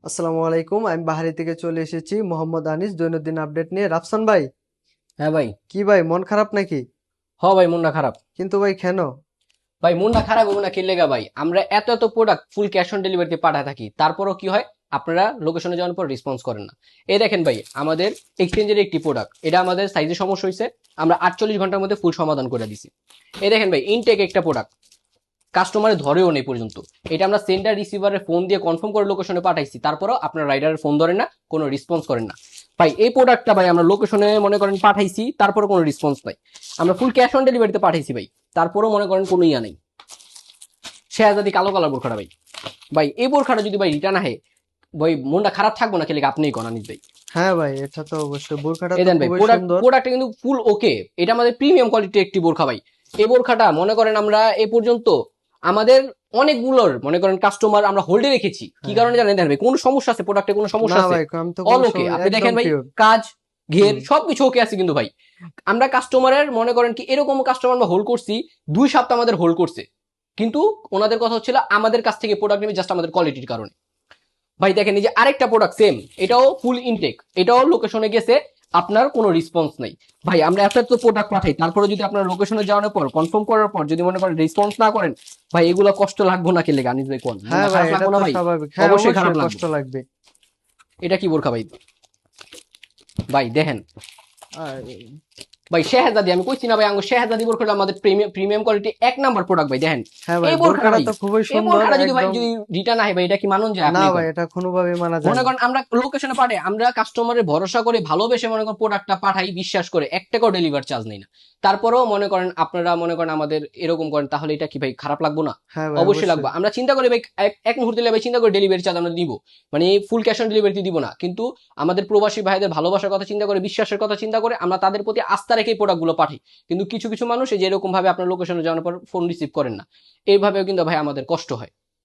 আসসালামু আলাইকুম। আমি বাহারি থেকে চলে এসেছি মোহাম্মদ আনিস দৈনন্দিন আপডেট নিয়ে। রাফসান ভাই, হ্যাঁ ভাই। কি ভাই মন খারাপ নাকি? ভাই মনটা খারাপ। কিন্তু ভাই কেন? ভাই মনটা খারাপ হবে না কি লেগা ভাই, আমরা এত এত প্রোডাক্ট ফুল ক্যাশ অন ডেলিভারিতে পাঠায় থাকি, তারপরও কি হয়, আপনারা লোকেশনে যাওয়ার পর রেসপন্স করেন না। এই দেখেন ভাই, আমাদের এক্সচেঞ্জের একটি প্রোডাক্ট, এটা আমাদের সাইজে সমস্যা হয়েছে, আমরা 48 ঘন্টার মধ্যে ফুল সমাধান করে দিছি। এই দেখেন ভাই, ইনটেক একটা প্রোডাক্ট, কাস্টমারে ধরেও নেই পর্যন্ত। এটা আমরা সেন্টার রিসিভারের ফোন দিয়ে কনফার্ম করে লোকেশনে পাঠাইছি, তারপরও আপনার রাইডারের ফোন ধরেন না, কোনো রেসপন্স করেন না। ভাই এই প্রোডাক্টটা ভাই আমরা লোকেশনে মনে করেন পাঠাইছি, তারপরে কোনো রেসপন্স নাই। আমরা ফুল ক্যাশ অন ডেলিভারিতে পাঠাইছি ভাই, তারপরেও মনে করেন কোনো ইয়া নেই। শেহাজাদি কালো কালার বোরখাটা ভাই, ভাই এই বোরখাটা যদি ভাই রিটার্ন আহে, ভাই মনটা খারাপ থাকবো না খেলে আপনিই কোন আনিস ভাই। হ্যাঁ ভাই, এটা তো অবশ্যই, বোরখাটা এই তো দেন ভাই, খুবই প্রোডাক্ট সুন্দর। প্রোডাক্টটা কিন্তু ফুল ওকে, এটা আমাদের প্রিমিয়াম কোয়ালিটির একটি বোরখা ভাই। এই বোরখাটা মনে করেন আমরা এ পর্যন্ত আমাদের অনেকগুলোর মনে করেন কাস্টমার আমরা হোল্ডে রেখেছি, কি হ্যাঁ কারণে হ্যাঁ। জানেন দেন ভাই, কোনো সমস্যা আছে প্রোডাক্টে, কোনো সমস্যা না আছে? ভাই, আমি তো অল কোনো ওকে, সময় আপনি একদম দেখেন ভাই, পিওর। কাজ ঘের হুম। সবকিছু ওকে আছে কিন্তু ভাই। আমরা কাস্টমারের মনে করেন কি এরকম কাস্টমার আমরা হোল্ড করছি, 2 সপ্তাহ আমাদের হোল্ড করছে, কিন্তু ওনাদের কথা হচ্ছিল আমাদের কাছ থেকে প্রোডাক্ট নেবে জাস্ট আমাদের কোয়ালিটির কারণে। ভাই দেখেন, এই যে আরেকটা প্রোডাক্ট সেম, এটাও ফুল ইনটেক, এটাও লোকেশনে গেছে, আপনার কোনো রেসপন্স নাই। ভাই আমরা এত এত প্রোডাক্ট পাঠাই, তারপরে যদি আপনার লোকেশনে যাওয়ার পর কনফার্ম করার পর যদি মনে করেন রেসপন্স না করেন, ভাই এগুলো কষ্ট লাগবো না কেলে গানিস ভাই, কোন হ্যাঁ মনটা ভাই, খারাপ এটা লাগবো না তো ভাই? স্বাভাবিক, হ্যাঁ অবশ্যই খারাপ অবশ্যই লাগবে। কষ্ট লাগবে। এটা কি বোরখা ভাই? ভাই দেখেন, আর ভাই শেহজাদি, আমি কইছি না ভাই, আঙ্গো শেহজাদি বোরখাটা আমাদের প্রিমিয়াম কোয়ালিটি এক নাম্বার প্রোডাক্ট ভাই। দেখেন হ্যাঁ ভাই, এই বোরখাটা বোরখাটা ভাই, তো খুবই এই সুন্দর বোরখাটা যদি ভাই একদম। যদি রিটার্ন আহে ভাই, এটা কি মানুন যায় না আপনি ভাই, কোন? এটা কোনোভাবেই মানা যায় মনে না। করেন আমরা লোকেশনে পাঠাই, আমরা কাস্টমারের ভরসা করে ভালোবেসে মনে করেন প্রোডাক্টটা পাঠাই, বিশ্বাস করে 1 টাকাও ডেলিভার চার্জ নেই না, তারপরেও মনে করেন আপনারা মনে করেন আমাদের এরকম করেন, তাহলে এটা কি ভাই খারাপ লাগবো না? হ্যাঁ ভাই অবশ্যই লাগবে। অবশ্যই। আমরা চিন্তা করি ভাই, এক মুহূর্তে ভাই চিন্তা করে ডেলিভারি চার্জ আমরা দিব, মানে ফুল ক্যাশ অন ডেলিভারি দিব না, কিন্তু আমাদের প্রবাসী ভাইদের ভালোবাসার কথা চিন্তা করে, বিশ্বাসের কথা চিন্তা করে আমরা তাদের প্রতি আস্থা রেখে প্রোডাক্টগুলো পাঠাই। কিন্তু কিছু কিছু মানুষ এই যে এরকম ভাবে আপনার লোকেশনে যাওয়ার পর ফোন রিসিভ করেন না, এইভাবেও কিন্তু ভাই আমাদের কষ্ট হয়।